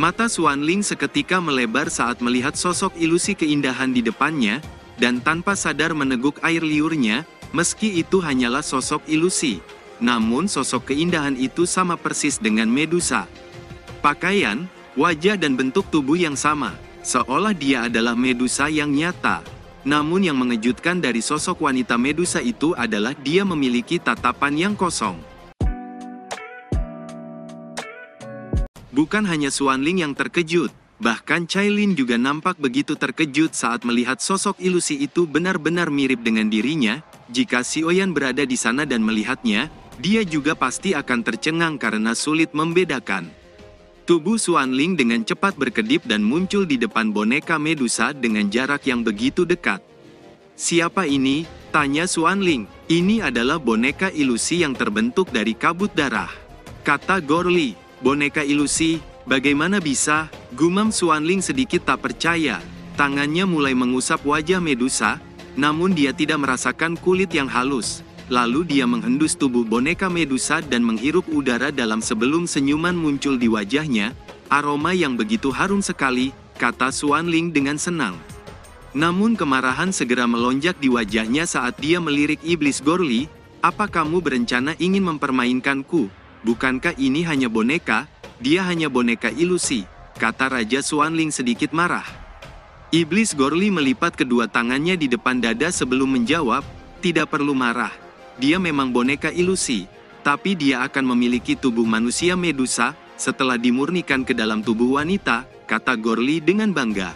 Mata Xuanling seketika melebar saat melihat sosok ilusi keindahan di depannya, dan tanpa sadar meneguk air liurnya, meski itu hanyalah sosok ilusi. Namun sosok keindahan itu sama persis dengan Medusa. Pakaian, wajah dan bentuk tubuh yang sama, seolah dia adalah Medusa yang nyata. Namun yang mengejutkan dari sosok wanita Medusa itu adalah dia memiliki tatapan yang kosong. Bukan hanya Xuanling yang terkejut, bahkan Cailin juga nampak begitu terkejut saat melihat sosok ilusi itu benar-benar mirip dengan dirinya. Jika Xiaoyan berada di sana dan melihatnya, dia juga pasti akan tercengang karena sulit membedakan. Tubuh Xuanling dengan cepat berkedip dan muncul di depan boneka Medusa dengan jarak yang begitu dekat. "Siapa ini?" tanya Xuanling. "Ini adalah boneka ilusi yang terbentuk dari kabut darah," kata Gorli. "Boneka ilusi? Bagaimana bisa?" gumam Xuanling sedikit tak percaya. Tangannya mulai mengusap wajah Medusa, namun dia tidak merasakan kulit yang halus. Lalu dia menghendus tubuh boneka Medusa dan menghirup udara dalam sebelum senyuman muncul di wajahnya. "Aroma yang begitu harum sekali," kata Xuanling dengan senang. Namun kemarahan segera melonjak di wajahnya saat dia melirik iblis Gorli. "Apa kamu berencana ingin mempermainkanku? Bukankah ini hanya boneka?" "Dia hanya boneka ilusi," kata Raja Xuanling sedikit marah. Iblis Gorli melipat kedua tangannya di depan dada sebelum menjawab, "Tidak perlu marah. Dia memang boneka ilusi, tapi dia akan memiliki tubuh manusia Medusa setelah dimurnikan ke dalam tubuh wanita," kata Gorli dengan bangga.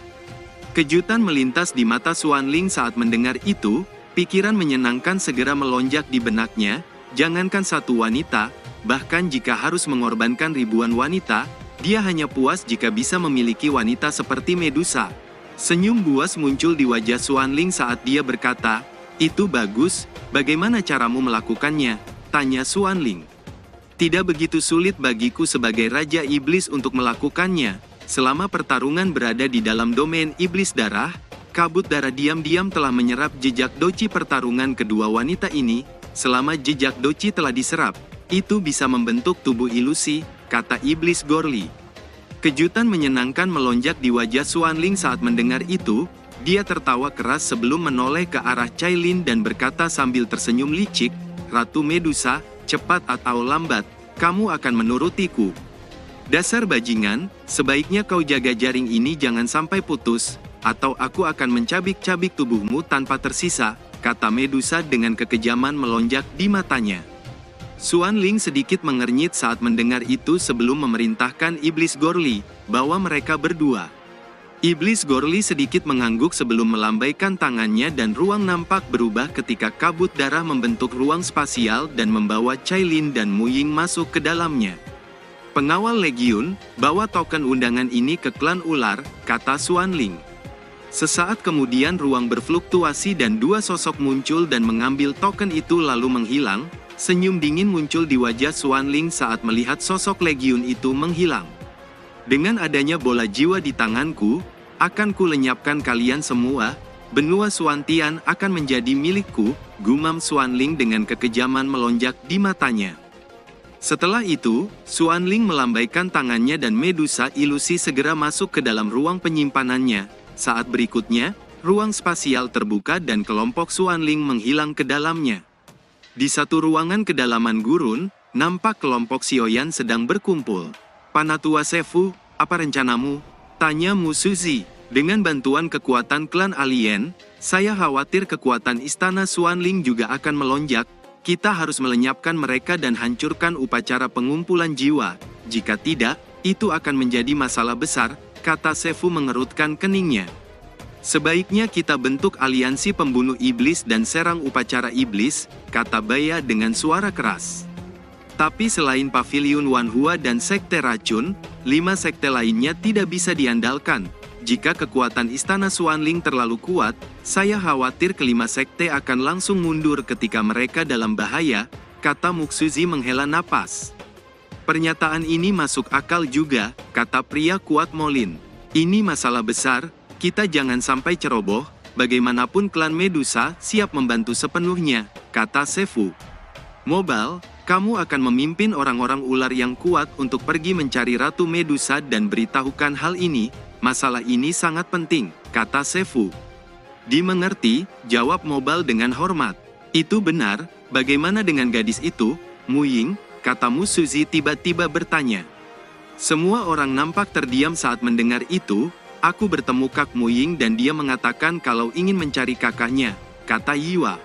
Kejutan melintas di mata Xuanling saat mendengar itu. Pikiran menyenangkan segera melonjak di benaknya. Jangankan satu wanita, bahkan jika harus mengorbankan ribuan wanita, dia hanya puas jika bisa memiliki wanita seperti Medusa. Senyum buas muncul di wajah Xuanling saat dia berkata, "Itu bagus, bagaimana caramu melakukannya?" tanya Xuanling. "Tidak begitu sulit bagiku sebagai Raja Iblis untuk melakukannya. Selama pertarungan berada di dalam domain iblis darah, kabut darah diam-diam telah menyerap jejak doci pertarungan kedua wanita ini. Selama jejak doci telah diserap, itu bisa membentuk tubuh ilusi," kata iblis Gorli. Kejutan menyenangkan melonjak di wajah Xuanling saat mendengar itu. Dia tertawa keras sebelum menoleh ke arah Cailin dan berkata sambil tersenyum licik, "Ratu Medusa, cepat atau lambat, kamu akan menurutiku. Dasar bajingan, sebaiknya kau jaga jaring ini jangan sampai putus, atau aku akan mencabik-cabik tubuhmu tanpa tersisa," kata Medusa dengan kekejaman melonjak di matanya. Xuanling sedikit mengernyit saat mendengar itu sebelum memerintahkan iblis Gorli, bawa mereka berdua. Iblis Gorli sedikit mengangguk sebelum melambaikan tangannya dan ruang nampak berubah ketika kabut darah membentuk ruang spasial dan membawa Cailin dan Muying masuk ke dalamnya. "Pengawal Legiun, bawa token undangan ini ke klan ular," kata Xuanling. Sesaat kemudian ruang berfluktuasi dan dua sosok muncul dan mengambil token itu lalu menghilang. Senyum dingin muncul di wajah Xuanling saat melihat sosok Legiun itu menghilang. "Dengan adanya bola jiwa di tanganku, akan ku lenyapkan kalian semua. Benua Xuantian akan menjadi milikku," gumam Xuanling dengan kekejaman melonjak di matanya. Setelah itu, Xuanling melambaikan tangannya dan Medusa ilusi segera masuk ke dalam ruang penyimpanannya. Saat berikutnya, ruang spasial terbuka dan kelompok Xuanling menghilang ke dalamnya. Di satu ruangan kedalaman gurun, nampak kelompok Xiaoyan sedang berkumpul. "Panatua Sefu, apa rencanamu?" tanya Mu Suzi. "Dengan bantuan kekuatan klan alien, saya khawatir kekuatan istana Xuanling juga akan melonjak. Kita harus melenyapkan mereka dan hancurkan upacara pengumpulan jiwa. Jika tidak, itu akan menjadi masalah besar," kata Sefu mengerutkan keningnya. "Sebaiknya kita bentuk aliansi pembunuh iblis dan serang upacara iblis," kata Baya dengan suara keras. "Tapi selain Pavilion Wanhua dan Sekte Racun, 5 sekte lainnya tidak bisa diandalkan. Jika kekuatan istana Xuanling terlalu kuat, saya khawatir kelima sekte akan langsung mundur ketika mereka dalam bahaya," kata Muksuzi menghela napas. "Pernyataan ini masuk akal juga," kata pria kuat Molin. "Ini masalah besar. Kita jangan sampai ceroboh, bagaimanapun klan Medusa siap membantu sepenuhnya," kata Sefu. "Mobile, Kamu akan memimpin orang-orang ular yang kuat untuk pergi mencari Ratu Medusa dan beritahukan hal ini. Masalah ini sangat penting, kata Sefu. Dimengerti, jawab Mobile dengan hormat. Itu benar, bagaimana dengan gadis itu, Mu Ying? Kata Mu Suzy tiba-tiba bertanya. Semua orang nampak terdiam saat mendengar itu. Aku bertemu Kak Mu Ying dan dia mengatakan kalau ingin mencari kakaknya, kata Yua.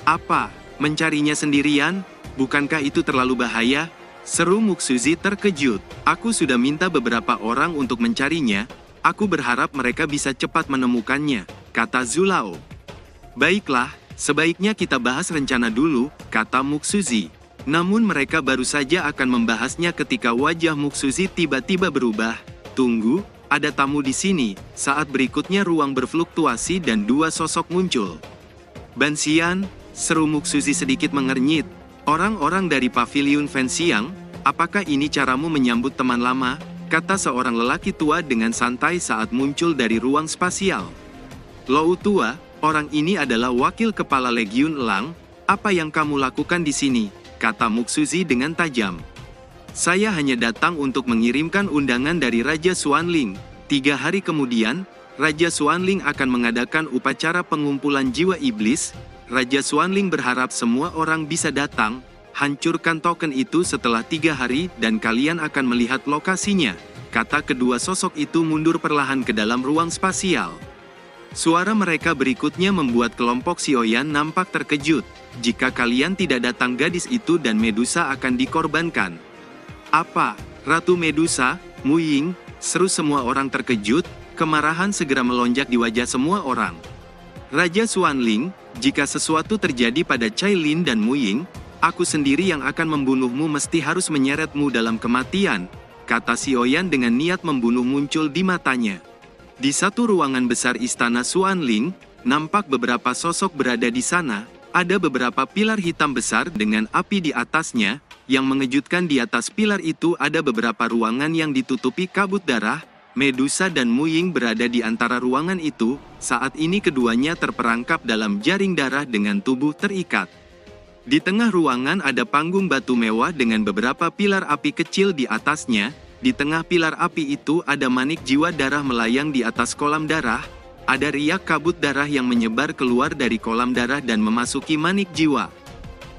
Apa? Mencarinya sendirian? Bukankah itu terlalu bahaya? Seru Mu Suzy terkejut. Aku sudah minta beberapa orang untuk mencarinya. Aku berharap mereka bisa cepat menemukannya, kata Zulao. Baiklah, sebaiknya kita bahas rencana dulu, kata Mu Suzy. Namun mereka baru saja akan membahasnya ketika wajah Mu Suzy tiba-tiba berubah. Tunggu, ada tamu di sini. Saat berikutnya ruang berfluktuasi dan dua sosok muncul. Bansian, seru Mu Suzy sedikit mengernyit. Orang-orang dari paviliun Fanxiang, apakah ini caramu menyambut teman lama? Kata seorang lelaki tua dengan santai saat muncul dari ruang spasial. Lou tua, orang ini adalah wakil kepala Legiun Elang. Apa yang kamu lakukan di sini? Kata Mu Suzy dengan tajam. Saya hanya datang untuk mengirimkan undangan dari Raja Xuanling. 3 hari kemudian, Raja Xuanling akan mengadakan upacara pengumpulan jiwa iblis. Raja Xuanling berharap semua orang bisa datang. Hancurkan token itu setelah 3 hari dan kalian akan melihat lokasinya. Kata kedua sosok itu mundur perlahan ke dalam ruang spasial. Suara mereka berikutnya membuat kelompok Sioyan nampak terkejut. Jika kalian tidak datang, gadis itu dan Medusa akan dikorbankan. Apa? Ratu Medusa? Mu Ying? Seru semua orang terkejut, kemarahan segera melonjak di wajah semua orang. Raja Xuanling, jika sesuatu terjadi pada Cailin dan Mu Ying, aku sendiri yang akan membunuhmu, mesti harus menyeretmu dalam kematian, kata Sioyan dengan niat membunuh muncul di matanya. Di satu ruangan besar istana Xuanling, nampak beberapa sosok berada di sana. Ada beberapa pilar hitam besar dengan api di atasnya. Yang mengejutkan, di atas pilar itu ada beberapa ruangan yang ditutupi kabut darah. Medusa dan Mu Ying berada di antara ruangan itu. Saat ini keduanya terperangkap dalam jaring darah dengan tubuh terikat. Di tengah ruangan ada panggung batu mewah dengan beberapa pilar api kecil di atasnya. Di tengah pilar api itu ada manik jiwa darah melayang di atas kolam darah. Ada riak kabut darah yang menyebar keluar dari kolam darah dan memasuki manik jiwa.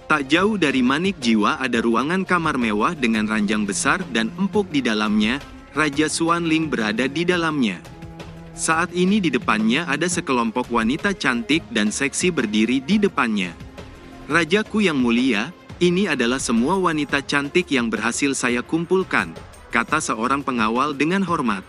Tak jauh dari manik jiwa ada ruangan kamar mewah dengan ranjang besar dan empuk di dalamnya. Raja Xuanling berada di dalamnya. Saat ini di depannya ada sekelompok wanita cantik dan seksi berdiri di depannya. Rajaku yang mulia, ini adalah semua wanita cantik yang berhasil saya kumpulkan, kata seorang pengawal dengan hormat.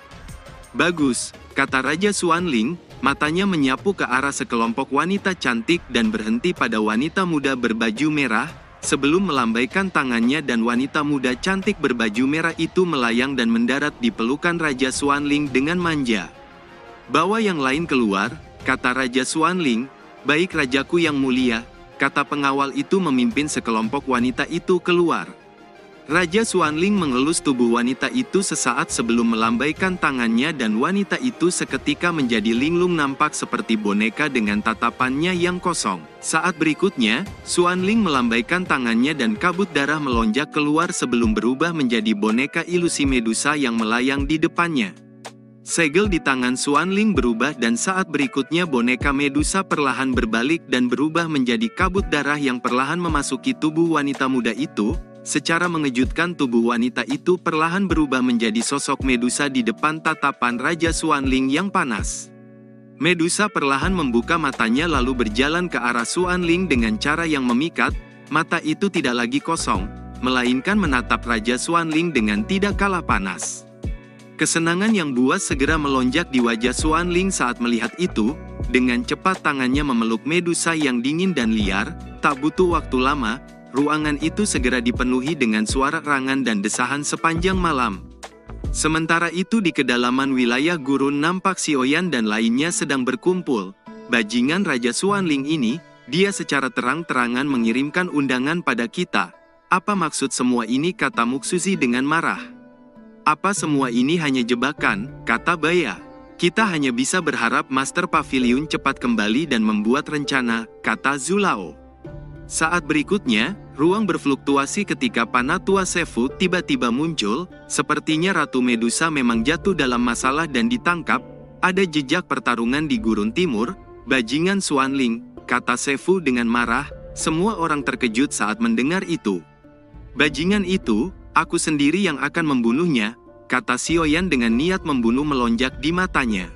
Bagus, kata Raja Xuanling, matanya menyapu ke arah sekelompok wanita cantik dan berhenti pada wanita muda berbaju merah, sebelum melambaikan tangannya dan wanita muda cantik berbaju merah itu melayang dan mendarat di pelukan Raja Xuanling dengan manja. Bawa yang lain keluar, kata Raja Xuanling. Baik rajaku yang mulia, kata pengawal itu memimpin sekelompok wanita itu keluar. Raja Xuanling mengelus tubuh wanita itu sesaat sebelum melambaikan tangannya dan wanita itu seketika menjadi linglung, nampak seperti boneka dengan tatapannya yang kosong. Saat berikutnya, Xuanling melambaikan tangannya dan kabut darah melonjak keluar sebelum berubah menjadi boneka ilusi Medusa yang melayang di depannya. Segel di tangan Xuanling berubah dan saat berikutnya boneka Medusa perlahan berbalik dan berubah menjadi kabut darah yang perlahan memasuki tubuh wanita muda itu. Secara mengejutkan, tubuh wanita itu perlahan berubah menjadi sosok Medusa di depan tatapan Raja Xuanling yang panas. Medusa perlahan membuka matanya lalu berjalan ke arah Xuanling dengan cara yang memikat. Mata itu tidak lagi kosong, melainkan menatap Raja Xuanling dengan tidak kalah panas. Kesenangan yang buas segera melonjak di wajah Xuanling saat melihat itu. Dengan cepat tangannya memeluk Medusa yang dingin dan liar. Tak butuh waktu lama, ruangan itu segera dipenuhi dengan suara rangan dan desahan sepanjang malam. Sementara itu di kedalaman wilayah gurun nampak Sioyan dan lainnya sedang berkumpul. Bajingan Raja Xuanling ini, dia secara terang-terangan mengirimkan undangan pada kita. Apa maksud semua ini, kata Mu Suzy dengan marah. Apa semua ini hanya jebakan, kata Baya. Kita hanya bisa berharap Master Pavilion cepat kembali dan membuat rencana, kata Zulao. Saat berikutnya, ruang berfluktuasi ketika Panatua Sefu tiba-tiba muncul, sepertinya Ratu Medusa memang jatuh dalam masalah dan ditangkap, ada jejak pertarungan di gurun timur, bajingan Xuanling, kata Sefu dengan marah, semua orang terkejut saat mendengar itu. Bajingan itu, aku sendiri yang akan membunuhnya, kata Xiaoyan dengan niat membunuh melonjak di matanya.